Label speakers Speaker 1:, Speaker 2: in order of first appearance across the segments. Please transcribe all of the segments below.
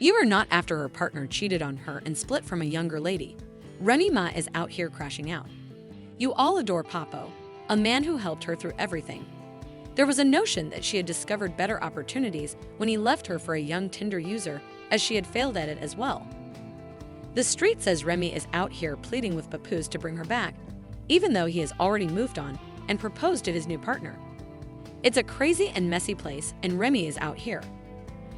Speaker 1: You are not after her partner cheated on her and split from a younger lady. Remy Ma is out here crashing out. You all adore Papo, a man who helped her through everything. There was a notion that she had discovered better opportunities when he left her for a young Tinder user, as she had failed at it as well. The street says Remy is out here pleading with Papoose to bring her back, even though he has already moved on and proposed to his new partner. It's a crazy and messy place, and Remy is out here.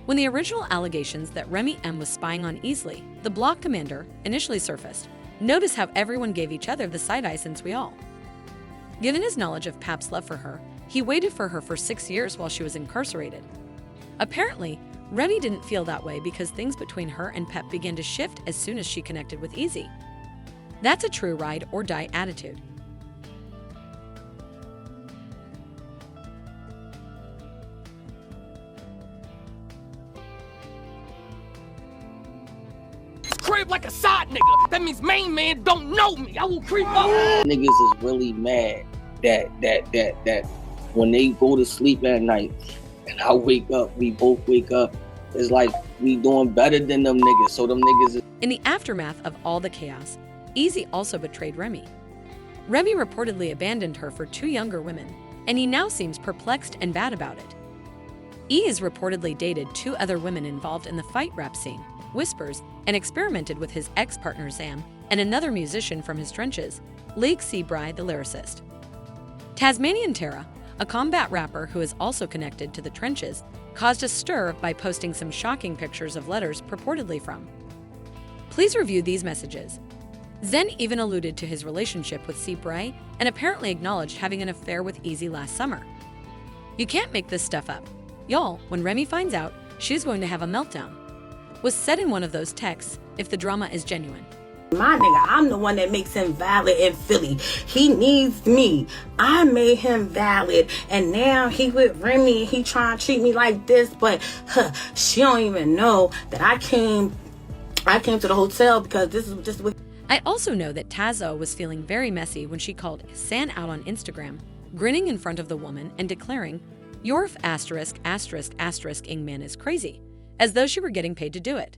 Speaker 1: When the original allegations that Remy M was spying on Easley, the block commander, initially surfaced, notice how everyone gave each other the side-eye since we all. Given his knowledge of Pap's love for her, he waited for her for 6 years while she was incarcerated. Apparently, Remy didn't feel that way because things between her and Pep began to shift as soon as she connected with Easy. That's a true ride-or-die attitude.
Speaker 2: Crib like a side nigga. That means main man don't know me. I will creep up.
Speaker 3: Niggas is really mad that when they go to sleep at night and I wake up, we both wake up, it's like we doing better than them niggas. So them niggas is...
Speaker 1: In the aftermath of all the chaos, Easy also betrayed Remy. Remy reportedly abandoned her for 2 younger women, and he now seems perplexed and bad about it. E has reportedly dated 2 other women involved in the fight rap scene, Whispers, and experimented with his ex-partner Zam and another musician from his trenches, League C. Bry, the lyricist. Tasmanian Terra, a combat rapper who is also connected to the trenches, caused a stir by posting some shocking pictures of letters purportedly from. Please review these messages. Zen even alluded to his relationship with C. Bray and apparently acknowledged having an affair with Easy last summer. You can't make this stuff up. Y'all, when Remy finds out, she's going to have a meltdown. Was said in one of those texts, if the drama is genuine.
Speaker 4: My nigga, I'm the one that makes him valid in Philly. He needs me. I made him valid, and now he with Remy. He trying to treat me like this, but she don't even know that I came to the hotel because this is just what.
Speaker 1: I also know that Tazo was feeling very messy when she called San out on Instagram, grinning in front of the woman and declaring, "Your Ingman is crazy," as though she were getting paid to do it.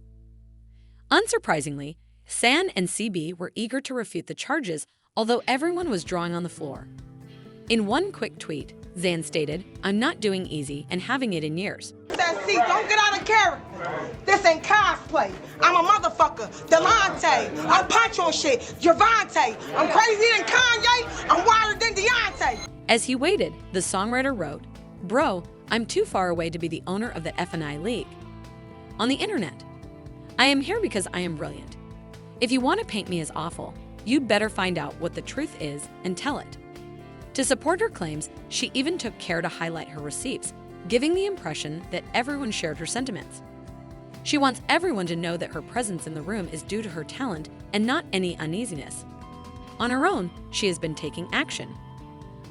Speaker 1: Unsurprisingly, San and CB were eager to refute the charges, although everyone was drawing on the floor. In one quick tweet, Zan stated, "I'm not doing Easy and having it in years."
Speaker 5: See, don't get out of character. This ain't cosplay. I'm a motherfucker. Delonte. I'm punch on shit. Javante. I'm crazier than Kanye. I'm wilder than Deontay.
Speaker 1: As he waited, the songwriter wrote, "Bro, I'm too far away to be the owner of the F&I League." On the internet, "I am here because I am brilliant. If you want to paint me as awful, you'd better find out what the truth is and tell it." To support her claims, she even took care to highlight her receipts, giving the impression that everyone shared her sentiments. She wants everyone to know that her presence in the room is due to her talent and not any uneasiness. On her own, she has been taking action.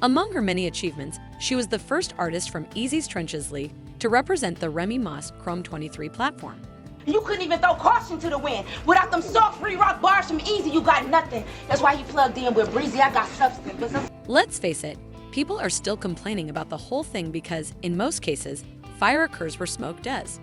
Speaker 1: Among her many achievements, she was the first artist from Easy's Trenches League to represent the Remy Moss Chrome 23 platform.
Speaker 6: You couldn't even throw caution to the wind. Without them soft free rock bars from Easy, you got nothing. That's why he plugged in with Breezy. I got substance.
Speaker 1: Let's face it, people are still complaining about the whole thing because, in most cases, fire occurs where smoke does.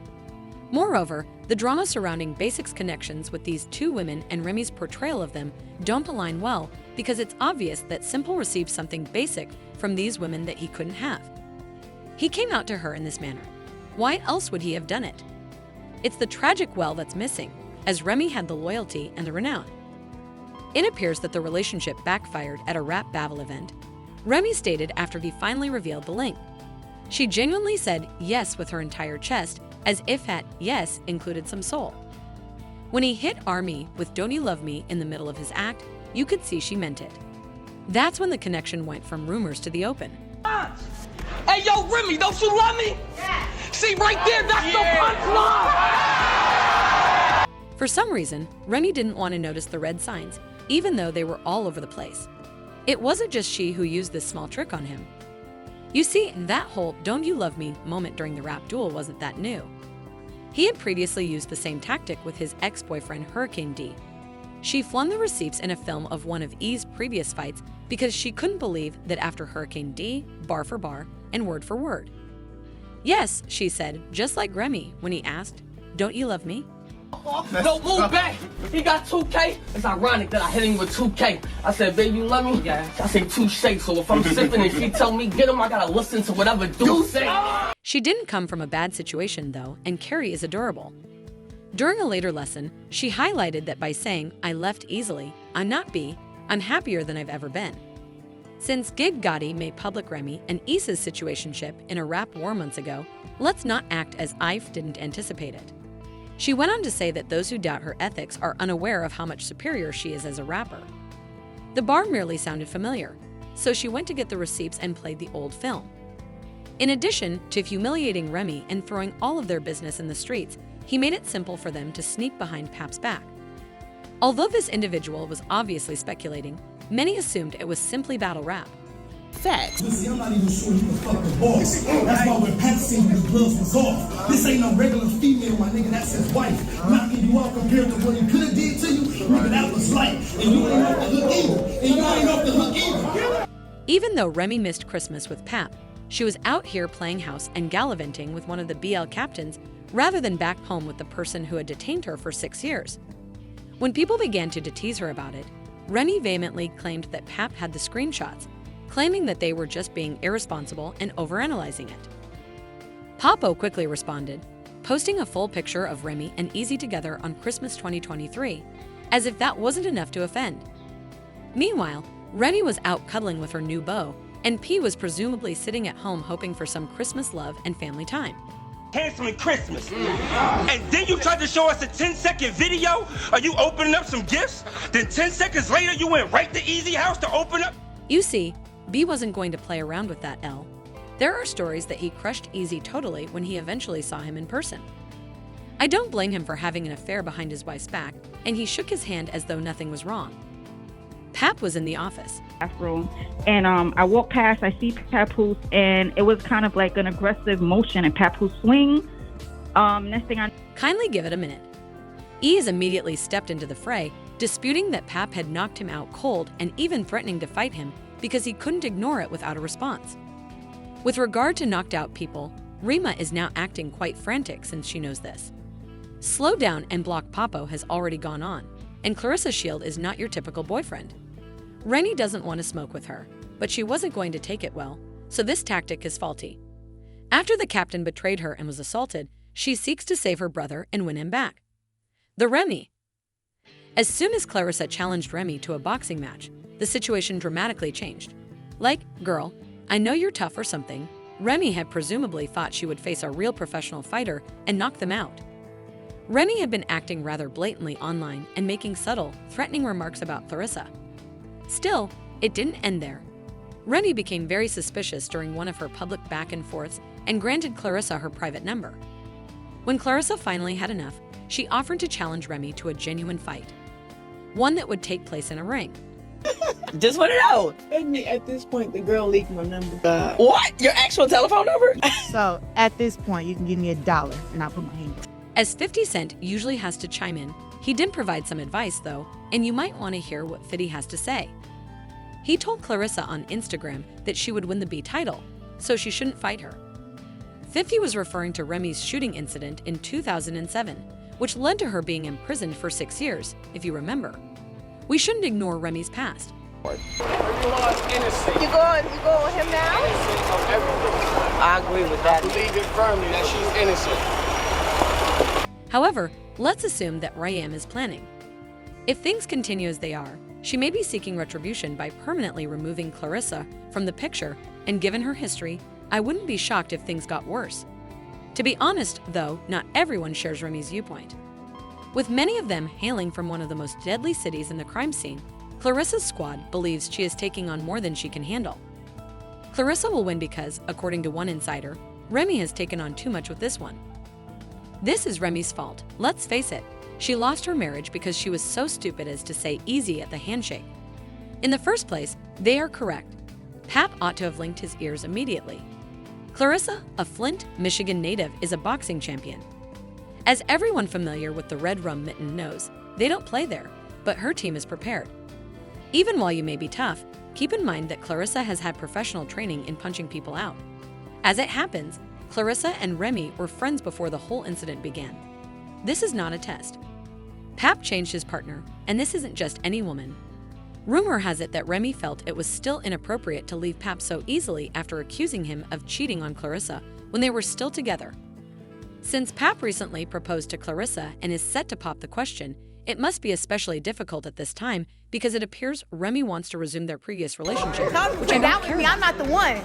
Speaker 1: Moreover, the drama surrounding Basic's connections with these 2 women and Remy's portrayal of them don't align well because it's obvious that Simple received something Basic from these women that he couldn't have. He came out to her in this manner. Why else would he have done it? It's the tragic well that's missing, as Remy had the loyalty and the renown. It appears that the relationship backfired at a rap battle event. Remy stated after he finally revealed the link. She genuinely said yes with her entire chest, as if that yes included some soul. When he hit Army with "Don't You Love Me" in the middle of his act, you could see she meant it. That's when the connection went from rumors to the open.
Speaker 2: Hey, yo, Remy, don't you love me? Yeah. See, right there, that's the punchline.
Speaker 1: For some reason, Remy didn't want to notice the red signs, even though they were all over the place. It wasn't just she who used this small trick on him. You see, that whole "Don't You Love Me" moment during the rap duel wasn't that new. He had previously used the same tactic with his ex-boyfriend Hurricane D. She flung the receipts in a film of one of E's previous fights because she couldn't believe that after Hurricane D, bar for bar, and word for word. Yes, she said, just like Remy when he asked, "Don't you love me?"
Speaker 2: No, move back. He got 2K. It's ironic that I hit him with 2K. I said, baby, you love me? Yeah. I say touche. So if I'm sipping and she tell me get him, I gotta listen to whatever dude say.
Speaker 1: She didn't come from a bad situation, though, and Carrie is adorable. During a later lesson, she highlighted that by saying, I left easily, I'm not B, I'm happier than I've ever been. Since Gig Gotti made public Remy and Issa's situationship in a rap war months ago, let's not act as if didn't anticipate it. She went on to say that those who doubt her ethics are unaware of how much superior she is as a rapper. The bar merely sounded familiar, so she went to get the receipts and played the old film. In addition to humiliating Remy and throwing all of their business in the streets, he made it simple for them to sneak behind Pap's back. Although this individual was obviously speculating, many assumed it was simply battle rap.
Speaker 7: Sex. Listen, I'm not even sure you can fuck the boss. That's why when Pat seen the gloves was off. This ain't no regular female, my nigga, that's his wife. Knocking you out compared to what he could have did to you, nigga, that was light. And you ain't off the hook either. And you ain't off the hook either.
Speaker 1: Even though Remy missed Christmas with Pap, she was out here playing house and gallivanting with one of the BL captains rather than back home with the person who had detained her for 6 years. When people began to tease her about it, Remy vehemently claimed that Pap had the screenshots, claiming that they were just being irresponsible and overanalyzing it. Papo quickly responded, posting a full picture of Remy and Easy together on Christmas 2023, as if that wasn't enough to offend. Meanwhile, Remy was out cuddling with her new beau, and P was presumably sitting at home hoping for some Christmas love and family time.
Speaker 8: Handsome and Christmas. And then you tried to show us a 10-second video of you opening up some gifts. Then 10 seconds later, you went right to Easy House to open up.
Speaker 1: You see, B wasn't going to play around with that L. There are stories that he crushed Easy totally when he eventually saw him in person. I don't blame him for having an affair behind his wife's back, and he shook his hand as though nothing was wrong. Pap was in the office.
Speaker 9: Room, and I walked past, I see Papoose, and it was kind of like an aggressive motion, and Papoose swing. Next thing I...
Speaker 1: Kindly give it a minute. Ease immediately stepped into the fray, disputing that Pap had knocked him out cold and even threatening to fight him because he couldn't ignore it without a response. With regard to knocked out people, Rima is now acting quite frantic since she knows this. Slow down and block Papo has already gone on, and Clarissa Shield is not your typical boyfriend. Remy doesn't want to smoke with her, but she wasn't going to take it well, so this tactic is faulty. After the captain betrayed her and was assaulted, she seeks to save her brother and win him back. The Remy. As soon as Clarissa challenged Remy to a boxing match, the situation dramatically changed. Like, girl, I know you're tough or something, Remy had presumably thought she would face a real professional fighter and knock them out. Remy had been acting rather blatantly online and making subtle, threatening remarks about Clarissa. Still, it didn't end there. Remy became very suspicious during one of her public back and forths and granted Clarissa her private number. When Clarissa finally had enough, she offered to challenge Remy to a genuine fight, one that would take place in a ring.
Speaker 10: Just want to know.
Speaker 11: At this point, the girl leaked my number.
Speaker 10: What? Your actual telephone number?
Speaker 11: So at this point, you can give me $1 and I'll put my hand up.
Speaker 1: As 50 Cent usually has to chime in, he did provide some advice though, and you might want to hear what 50 has to say. He told Clarissa on Instagram that she would win the B title, so she shouldn't fight her. 50 was referring to Remy's shooting incident in 2007, which led to her being imprisoned for 6 years, if you remember. We shouldn't ignore Remy's past.
Speaker 2: Everyone's innocent.
Speaker 10: You going with him now?
Speaker 2: Innocent of everything.
Speaker 10: I agree with that.
Speaker 2: I believe it firmly that she's innocent.
Speaker 1: However, let's assume that Rayam is planning. If things continue as they are, she may be seeking retribution by permanently removing Clarissa from the picture, and given her history, I wouldn't be shocked if things got worse. To be honest, though, not everyone shares Remy's viewpoint. With many of them hailing from one of the most deadly cities in the crime scene, Clarissa's squad believes she is taking on more than she can handle. Clarissa will win because, according to one insider, Remy has taken on too much with this one. This is Remy's fault, let's face it. She lost her marriage because she was so stupid as to say easy at the handshake. In the first place, they are correct. Pap ought to have linked his ears immediately. Clarissa, a Flint, Michigan native, is a boxing champion. As everyone familiar with the Red Rum Mitten knows, they don't play there, but her team is prepared. Even while you may be tough, keep in mind that Clarissa has had professional training in punching people out. As it happens, Clarissa and Remy were friends before the whole incident began. This is not a test. Pap changed his partner, and this isn't just any woman. Rumor has it that Remy felt it was still inappropriate to leave Pap so easily after accusing him of cheating on Clarissa when they were still together. Since Pap recently proposed to Clarissa and is set to pop the question, it must be especially difficult at this time because it appears Remy wants to resume their previous relationship, which I don't care
Speaker 5: I'm not the one.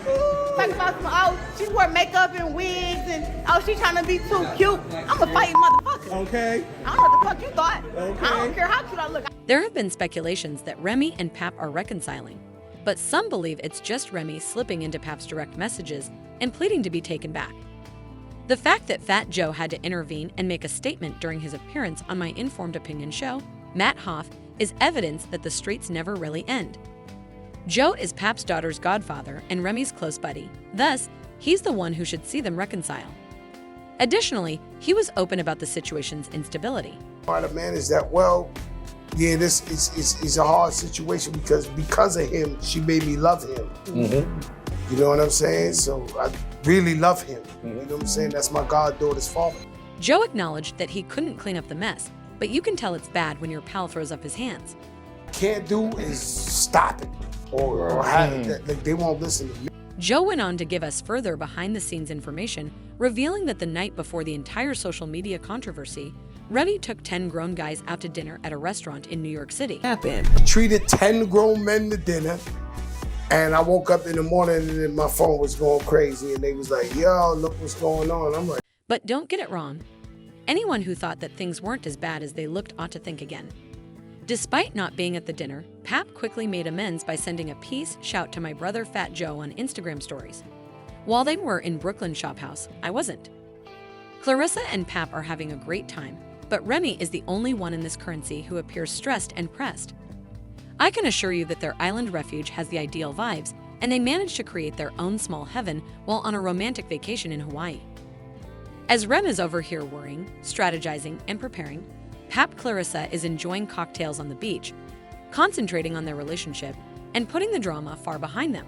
Speaker 5: Talking about some, oh, she wore makeup and wigs and oh, she trying to be too cute. I'm a fighting motherfucker.
Speaker 7: Okay.
Speaker 5: I don't know what the fuck you thought.
Speaker 7: Okay.
Speaker 5: I don't care how cute I look.
Speaker 1: There have been speculations that Remy and Pap are reconciling, but some believe it's just Remy slipping into Pap's direct messages and pleading to be taken back. The fact that Fat Joe had to intervene and make a statement during his appearance on my Informed Opinion show, Matt Hoff, is evidence that the streets never really end. Joe is Pap's daughter's godfather and Remy's close buddy, thus, he's the one who should see them reconcile. Additionally, he was open about the situation's instability.
Speaker 12: Try to manage that well. Yeah, this is a hard situation because of him, she made me love him.
Speaker 3: Mm-hmm.
Speaker 12: You know what I'm saying? So I really love him. You know what I'm saying? That's my goddaughter's father.
Speaker 1: Joe acknowledged that he couldn't clean up the mess, but you can tell it's bad when your pal throws up his hands.
Speaker 12: Can't do is stop it or have it. Like, they won't listen to me.
Speaker 1: Joe went on to give us further behind-the-scenes information, revealing that the night before the entire social media controversy, Remy took 10 grown guys out to dinner at a restaurant in New York City.
Speaker 12: Treated 10 grown men to dinner, and I woke up in the morning and my phone was going crazy, and they was like, yo, look what's going on. I'm like,
Speaker 1: but don't get it wrong. Anyone who thought that things weren't as bad as they looked ought to think again. Despite not being at the dinner, Pap quickly made amends by sending a peace shout to my brother Fat Joe on Instagram stories. While they were in Brooklyn Shop House, I wasn't. Clarissa and Pap are having a great time, but Remy is the only one in this currency who appears stressed and pressed. I can assure you that their island refuge has the ideal vibes, and they managed to create their own small heaven while on a romantic vacation in Hawaii. As Rem is over here worrying, strategizing, and preparing, Pap Clarissa is enjoying cocktails on the beach, concentrating on their relationship, and putting the drama far behind them.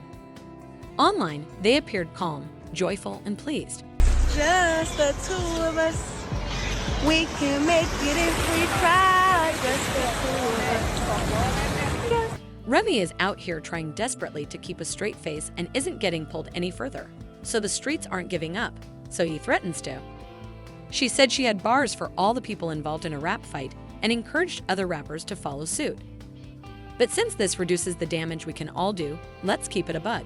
Speaker 1: Online, they appeared calm, joyful, and pleased.
Speaker 5: Just the two of us. We can make it if we try. Just the two of us.
Speaker 1: Remy is out here trying desperately to keep a straight face and isn't getting pulled any further, so the streets aren't giving up, so he threatens to. She said she had bars for all the people involved in a rap fight and encouraged other rappers to follow suit. But since this reduces the damage we can all do, let's keep it a bud.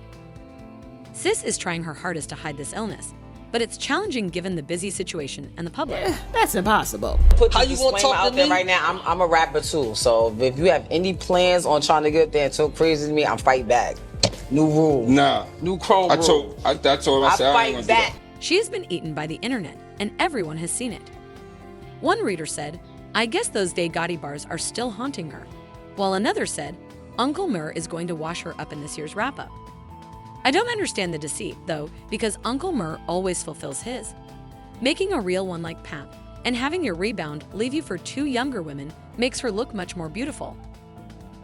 Speaker 1: Sis is trying her hardest to hide this illness, but it's challenging given the busy situation and the public.
Speaker 10: That's impossible.
Speaker 2: How you gonna talk
Speaker 10: out
Speaker 2: to
Speaker 10: there
Speaker 2: me?
Speaker 10: right now? I'm a rapper too, so if you have any plans on trying to get there and talk crazy to me, I'm fight back. New rule.
Speaker 8: Nah.
Speaker 2: New Chrome
Speaker 8: I
Speaker 2: rule.
Speaker 8: told him, I said, I ain't
Speaker 10: fight
Speaker 8: gonna do
Speaker 10: back.
Speaker 8: that.
Speaker 1: She has been eaten by the internet, and everyone has seen it. One reader said, I guess those Day Gotti bars are still haunting her, while another said, Uncle Mur is going to wash her up in this year's wrap-up. I don't understand the deceit, though, because Uncle Mur always fulfills his. Making a real one like Pap and having your rebound leave you for two younger women makes her look much more beautiful.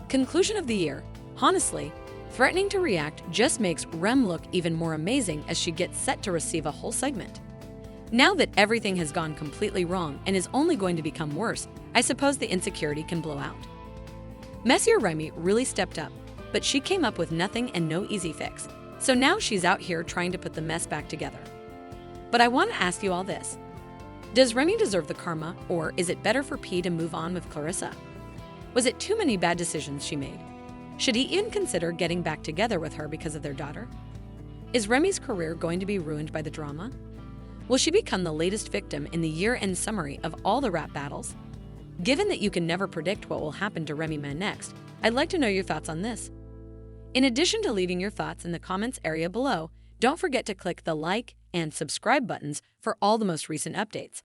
Speaker 1: Conclusion of the year. Honestly, threatening to react just makes Rem look even more amazing as she gets set to receive a whole segment. Now that everything has gone completely wrong and is only going to become worse, I suppose the insecurity can blow out. Messier Remy really stepped up, but she came up with nothing and no easy fix. So now she's out here trying to put the mess back together. But I want to ask you all this. Does Remy deserve the karma, or is it better for P to move on with Clarissa? Was it too many bad decisions she made? Should he even consider getting back together with her because of their daughter? Is Remy's career going to be ruined by the drama? Will she become the latest victim in the year-end summary of all the rap battles? Given that you can never predict what will happen to Remy Ma next, I'd like to know your thoughts on this. In addition to leaving your thoughts in the comments area below, don't forget to click the like and subscribe buttons for all the most recent updates.